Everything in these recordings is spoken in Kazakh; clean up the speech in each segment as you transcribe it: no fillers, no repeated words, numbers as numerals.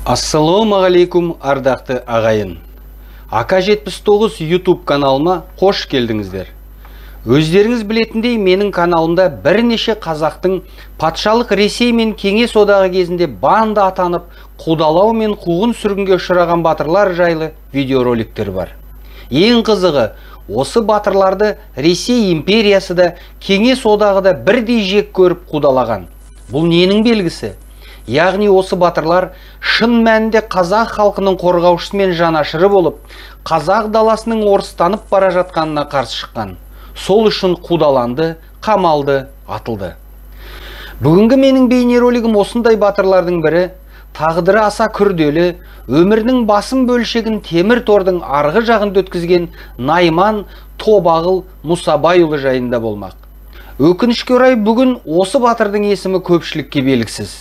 Ассалаумағалейкум ардақты ағайын. АК79 YouTube каналыма қош келдіңіздер. Өздеріңіз білетіндей, менің каналымда бірнеше қазақтың патшалық Ресей мен Кеңес одағы кезінде банда атанып, қудалау мен қуғын сүргінге ұшыраған батырлар жайлы видеороликтер бар. Ең қызығы, осы батырларды Ресей империясы да, Кеңес одағы да бірдей жек көріп қудалаған. Бұл ненің белгісі? Яғни осы батырлар шын мәнінде қазақ халқының қорғаушысы мен жанашыры болып, қазақ даласының орыстанып бара жатқанына қарсы шыққан. Сол үшін қудаланды, қамалды, атылды. Бүгінгі менің бейнеролигім осындай батырлардың бірі, тағдыры аса күрделі, өмірінің басым бөлшегін темір тордың арғы жағында өткізген Найман Тобағыл Мұсабайұлы жайында болмақ. Өкінішке орай бүгін осы батырдың есімі көпшілікке белгісіз.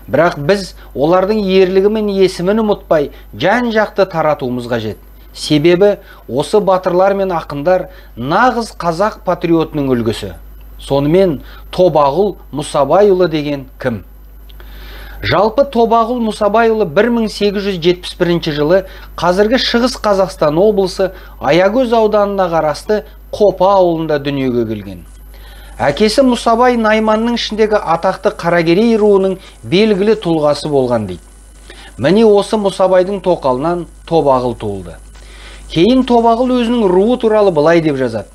Бірақ біз олардың ерлігі мен есімін ұмытпай, жан-жақты таратуымыз қажет. Себебі осы батырлар мен ақындар нағыз қазақ патриотының үлгісі. Сонымен Тобағыл Мұсабайұлы деген кім? Жалпы Тобағыл Мұсабайұлы 1871 жылы қазіргі Шығыс Қазақстан облысы Аягөз ауданына қарасты Қопа ауылында дүниеге келген. Әкесі Мұсабай Найманның ішіндегі атақты Қаракерей руының белгілі тұлғасы болған дейді. Міне осы Мұсабайдың тоқалынан Тобағыл туылды. Кейін Тобағыл өзінің руы туралы былай деп жазады.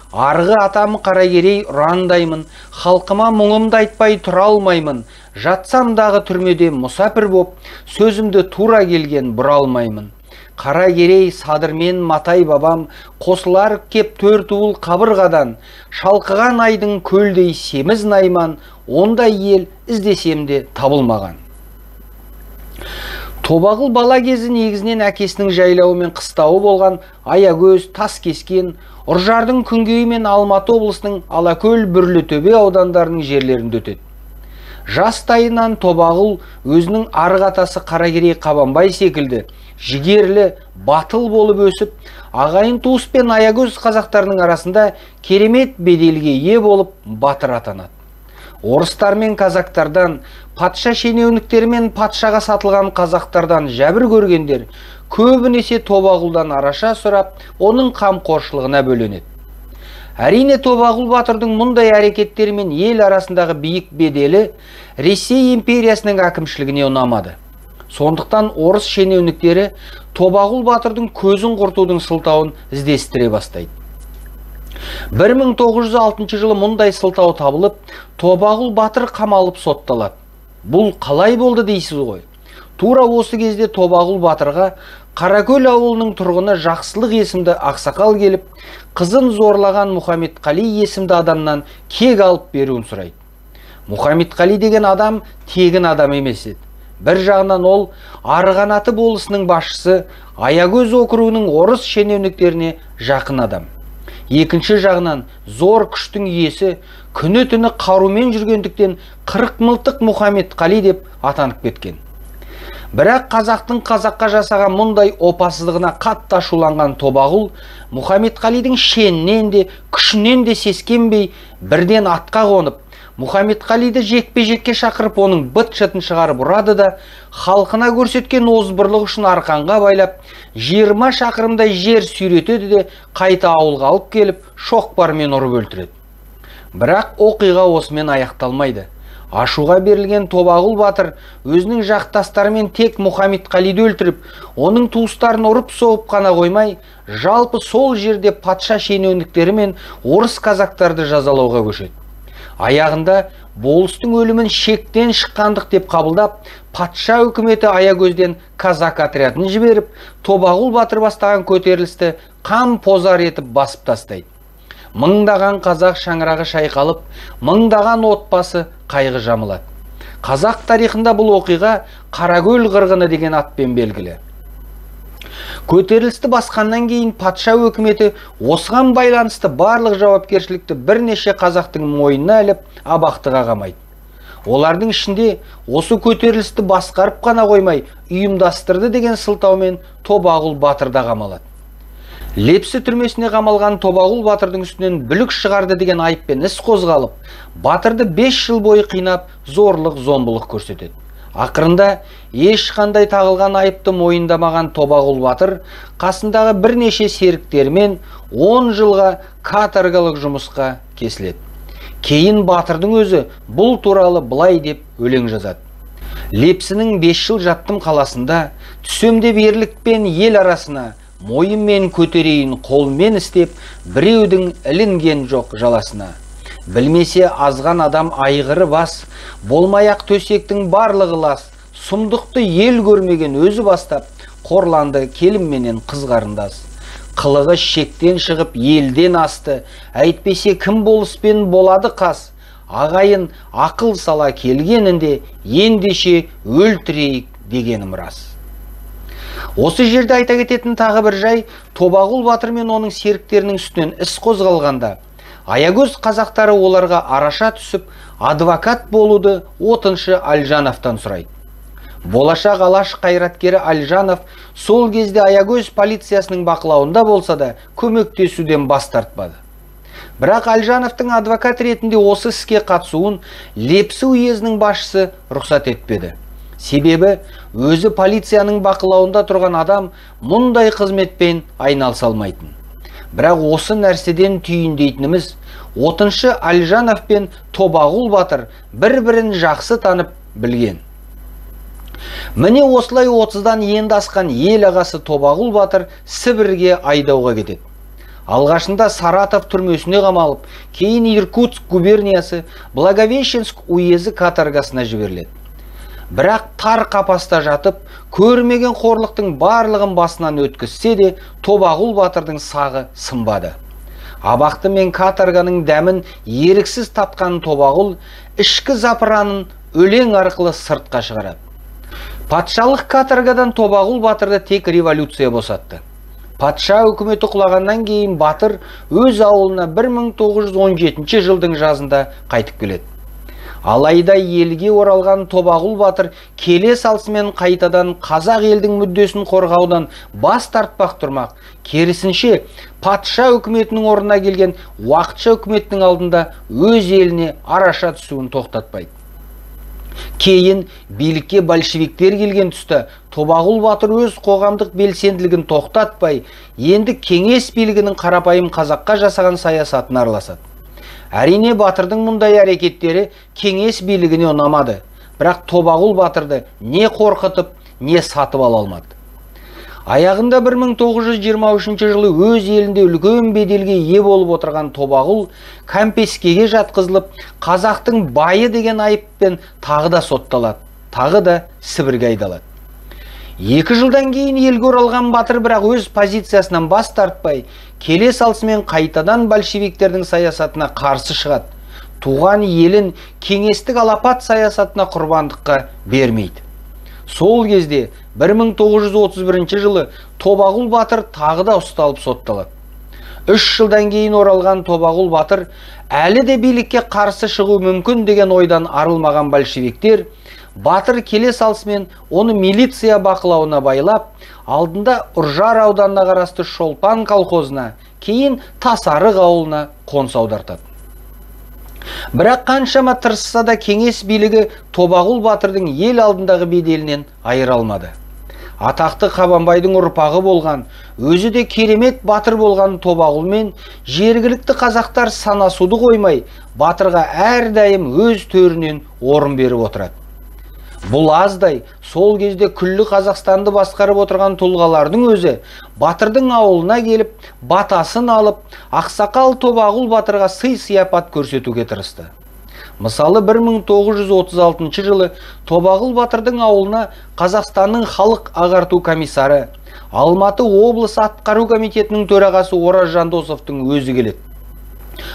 Арғы атам Қаракерей ұрандаймын, халқыма мұңымды айтпай тұра алмаймын, жатсам дағы түрмеде мұсапір боп, сөзімді тура келген бұра алмаймын. Қаракерей садырмен матай бабам, қосылар кеп төртуыл қабырғадан, шалқыған айдың көлдей семіз Найман, ондай ел іздесемде табылмаған. Тобағыл бала кезі негізінен әкесінің жайлауы мен қыстауы болған Аягөз, Таскескен, Ұржардың Күнгейі мен Алматы облысының Алакөл, Бүрлітөбе аудандарының жерлерінде өтеді. Жастайынан Тобағыл өзінің арғы атасы Қаракерей Қабанбай секілді жігерлі, батыл болып өсіп, ағайын туыс пен Аягөз қазақтарының арасында керемет беделге ие болып батыр атанады. Орыстар мен казактардан, патша шенеуніктері мен патшаға сатылған қазақтардан жәбір көргендер көбінесе Тобағылдан араша сұрап, оның қамқоршылығына бөленеді. Әрине Тобағыл батырдың мұндай әрекеттері мен ел арасындағы биік беделі Ресей империясының әкімшілігіне ұнамады. Сондықтан орыс шенеуніктері Тобағыл батырдың көзін құртудың сылтауын іздестіре бастайды. 1906 жылы мұндай сылтау табылып, Тобағыл батыр қамалып сотталады. Бұл қалай болды дейсіз ғой? Тура осы кезде Тобағыл батырға Қаракөл ауылының тұрғыны Жақсылық есімді ақсақал келіп, қызын зорлаған Мұхамедқали есімді адамнан кек алып беруін сұрайды. Мұхамедқали деген адам тегін адам емес еді. Бір жағынан ол Арғанаты болысының басшысы, Аягөз округінің орыс шенеуніктеріне жақын адам. Екінші жағынан зор күштің иесі, күні түні қарумен жүргендіктен 40 мылтық Мұхамедқали деп атанып кеткен. Бірақ қазақтың қазаққа жасаған мұндай опасыздығына қатты ашуланған Тобағыл Мұхамедқалидың шенінен де, күшінен де сескенбей бірден атқа қонып, Мұхамедқалиді жекпе-жекке шақырып, оның быт-шытын шығарып ұрады да, халқына көрсеткен озбырлық үшін арқанға байлап, 20 шақырымдай жер сүйретеді де, қайта ауылға алып келіп, шоқпармен ұрып өлтіреді. Бірақ оқиға осымен аяқталмайды. Ашуға берілген Тобағыл батыр өзінің жақтастарымен тек Мұхамедқалиді өлтіріп, оның туыстарын ұрып соғып қана қоймай, жалпы сол жерде патша шенеуніктері мен орыс казактарды жазалауға көшеді. Аяғында болыстың өлімін шектен шыққандық деп қабылдап, патша үкіметі Аягөзден казак отрядын жіберіп, Тобағыл батыр бастаған көтерілісті қам позар етіп басып тастайды. Мыңдаған қазақ шаңырағы шайқалып, мыңдаған отбасы қайғы жамылады. Қазақ тарихында бұл оқиға Қаракөл қырғыны деген атпен белгілі. Көтерілісті басқаннан кейін патша өкіметі осыған байланысты барлық жауапкершілікті бірнеше қазақтың мойнына іліп, абақтыға қамайды. Олардың ішінде осы көтерілісті басқарып қана қоймай, ұйымдастырды деген сылтаумен Тобағыл батыр да қамалады. Лепсі түрмесіне қамалған Тобағыл батырдың үстінен бүлік шығарды деген айыппен іс қозғалып, батырды 5 жыл бойы қинап, зорлық, зомбылық көрсетеді. Ақырында ешқандай тағылған айыпты мойындамаған Тобағұл батыр қасындағы бірнеше серіктерімен 10 жылға каторгалық жұмысқа кесіледі. Кейін батырдың өзі бұл туралы былай деп өлең жазады. Лепсінің 5 жыл жаттым қаласында, түсемде ерлікпен ел арасына, мойынмен көтерейін қолмен істеп, біреудің ілінген жоқ жаласына. Білмесе азған адам айғыры бас, болмаяқ төсектің барлығы лас, сұмдықты ел көрмеген өзі бастап, қорланды келімменен қыз қарындас. Қылығы шектен шығып елден асты, әйтпесе кім болыспен болады қас. Ағайын ақыл сала келгенінде, ендеше өлтірейік дегенім рас. Осы жерде айта кететін тағы бір жай, Тобағұл батыр мен оның серіктерінің үстінен іс қозғалғанда, аягөз қазақтары оларға араша түсіп, адвокат болуды отыншы Альжановтан сұрайды. Болашақ алаш қайраткері Альжанов сол кезде аягөз полициясының бақылауында болса да көмектесуден бас тартпады. Бірақ Альжановтың адвокат ретінде осы іске қатысуын Лепсі уезінің басшысы рұқсат етпеді. Себебі өзі полицияның бақылауында тұрған адам мұндай қызметпен айналыса алмайтын. Бірақ осы нәрседен түйіндейтініміз, отыншы Альжанов пен Тобағұл батыр бір-бірін жақсы танып білген. Міне осылай 30-дан енді асқан ел ағасы Тобағұл батыр Сібірге айдауға кетеді. Алғашында Саратов түрмесіне қамалып, кейін Иркутск губерниясы Благовещенск уезі каторгасына жіберіледі. Бірақ тар қапаста жатып, көрмеген қорлықтың барлығын басынан өткізсе де, Тобағұл батырдың сағы сынбады. Абақты мен каторганың дәмін еріксіз татқан Тобағұл ішкі запыранын өлең арқылы сыртқа шығарады. Патшалық каторгадан Тобағұл батырды тек революция босатты. Патша үкіметі құлағаннан кейін батыр өз ауылына 1917 жылдың жазында қайтып келеді. Алайда елге оралған Тобағұл батыр келе салысымен қайтадан қазақ елдің мүддесін қорғаудан бас тартпақ тұрмақ. Керісінше, патша үкіметінің орнына келген уақытша үкіметтің алдында өз еліне араша түсуін тоқтатпайды. Кейін билікке большевиктер келген тұста Тобағұл батыр өз қоғамдық белсенділігін тоқтатпай, енді кеңес билігінің қарапайым қазаққа жасаған саясатын араласады. Әрине батырдың мұндай әрекеттері кеңес билігіне ұнамады, бірақ Тобағұл батырды не қорқытып, не сатып ала алмады. Аяғында 1923 жылы өз елінде үлкен беделге ие болып отырған Тобағұл кәмпескеге жатқызылып, қазақтың байы деген айыппен тағы да сотталады, тағы да Сібірге айдалады. 2 жылдан кейін елге оралған батыр бірақ өз позициясынан бас тартпай, келе салысымен қайтадан большевиктердің саясатына қарсы шығады. Туған елін кеңестік алапат саясатына құрбандыққа бермейді. Сол кезде 1931 жылы Тобағұл батыр тағы да ұсталып сотталады. 3 жылдан кейін оралған Тобағұл батыр әлі де билікке қарсы шығу мүмкін деген ойдан арылмаған большевиктер батыр келе салысымен оны милиция бақылауына байлап, алдында Үржар ауданына қарасты Шолпан колхозына, кейін Тасарық ауылына қоныс аудартады. Бірақ қаншама тырысса да кеңес билігі Тобағұл батырдың ел алдындағы беделінен айыра алмады. Атақты Қабанбайдың ұрпағы болған, өзі де керемет батыр болған Тобағұл мен жергілікті қазақтар санасуды қоймай, батырға әрдайым өз төрінен орын беріп отырады. Бұл аздай, сол кезде күллі Қазақстанды басқарып отырған тұлғалардың өзі батырдың ауылына келіп, батасын алып, ақсақал Тобағұл батырға сый-сияпат көрсетуге тырысты. Мысалы 1936 жылы Тобағұл батырдың ауылына Қазақстанның халық ағарту комиссары, Алматы облысы атқару комитетінің төрағасы Ораз Жандосовтың өзі келеді.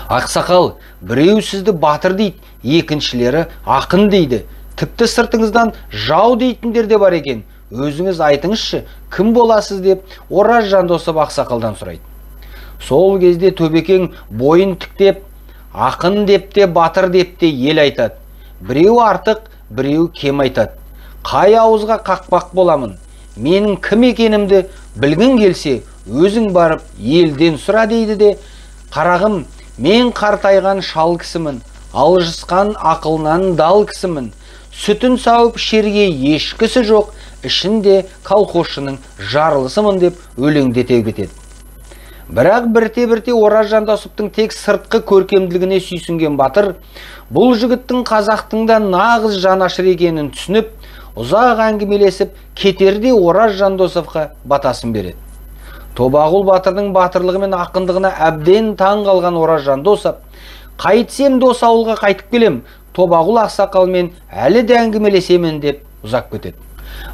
Ақсақал, біреу сізді батыр дейді, екіншілері ақын дейді. Тіпті сыртыңыздан жау дейтіндер де бар екен. Өзіңіз айтыңызшы, кім боласыз деп Ораз Жандосов ақсақалдан сұрайды. Сол кезде Төбекең бойын тіктеп, ақын деп те, батыр деп те ел айтады. Біреу артық, біреу кем айтады. Қай ауызға қақпақ боламын? Менің кім екенімді білгің келсе, өзің барып елден сұра дейді де, қарағым, мен қартайған шал кісімін, алжысқан ақылынан дал кісімін. сүтін сауып ішерге ешкісі жоқ, ішінде колхозшының жарлысымын деп өлеңдете кетеді. Бірақ бірте-бірте Ораз Жандосовтың тек сыртқы көркемділігіне сүйсінген батыр, бұл жігіттің қазақтың да нағыз жанашыр екенін түсініп, ұзақ әңгімелесіп, кетерде Ораз Жандосовқа батасын береді. Тобағұл батырдың батырлығы мен ақындығына әбден таң қалған Ораз Жандосов, қайтсем дос ауылға қайтып келем, Тобағұл ақсақалмен әлі де әңгімелесемін деп ұзақ кетеді.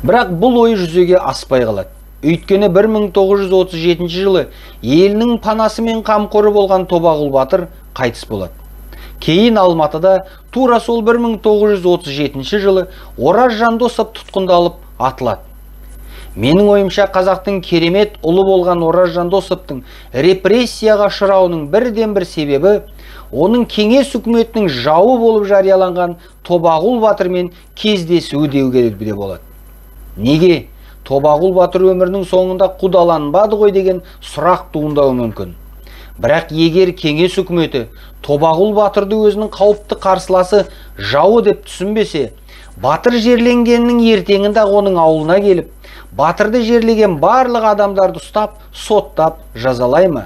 Бірақ бұл ой жүзеге аспай қалады. Өйткені 1937 жылы елінің панасы мен қамқоры болған Тобағұл батыр қайтыс болады. Кейін Алматыда тура сол 1937 жылы Ораз Жандосов тұтқындалып атылады. Менің ойымша қазақтың керемет ұлы болған Ораз Жандосовтың репрессияға ұшырауының бірден-бір себебі оның кеңес үкіметінің жауы болып жарияланған Тобағұл батырмен кездесуі деуге де болады. Неге Тобағұл батыр өмірінің соңында қудаланбады ғой деген сұрақ туындауы мүмкін. Бірақ егер кеңес үкіметі Тобағұл батырды өзінің қауіпті қарсыласы жауы деп түсінбесе, батыр жерленгеннің ертеңінде оның ауылына келіп, батырды жерлеген барлық адамдарды ұстап, соттап жазалай ма?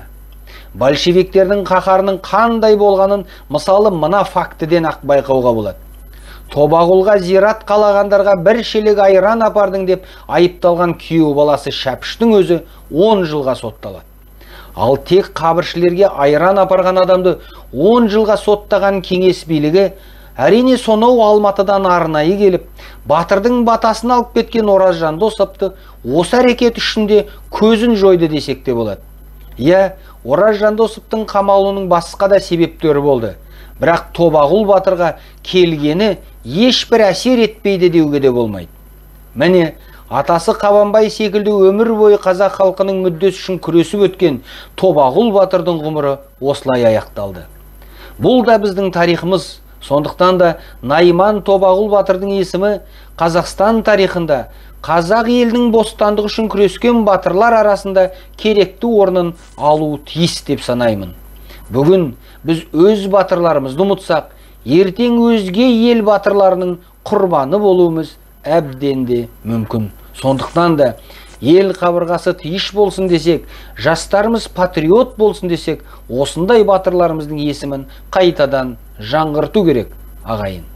Большевиктердің қаһарының қандай болғанын мысалы мына фактіден ақ байқауға болады. Тобағұлға зират қалағандарға бір шелек айран апардың деп айыпталған күйеу баласы Шәпіштің өзі 10 жылға сотталады. Ал тек қабіршілерге айран апарған адамды 10 жылға соттаған кеңес билігі әрине сонау Алматыдан арнайы келіп, батырдың батасын алып кеткен Ораз Жандосовты осы әрекет үшінде көзін жойды десек те болады. Иә, Ораз Жандосовтың қамалуының басқа да себептері болды. Бірақ Тобағұл батырға келгені ешбір әсер етпейді деуге де болмайды. Міне, атасы Қабанбай секілді өмір бойы қазақ халқының мүддесі үшін күресіп өткен Тобағұл батырдың ғұмыры осылай аяқталды. Бұл да біздің тарихымыз. Сондықтан да Найман Тобағұл батырдың есімі Қазақстан тарихында қазақ елінің бостандығы үшін күрескен батырлар арасында керекті орнын алуы тиіс деп санаймын. Бүгін біз өз батырларымызды ұмытсақ, ертең өзге ел батырларының құрбаны болуымыз әбден де мүмкін. Сондықтан да ел қабырғасы тиыш болсын десек, жастарымыз патриот болсын десек, осындай батырларымыздың есімін қайтадан жаңғырту керек, ағайын.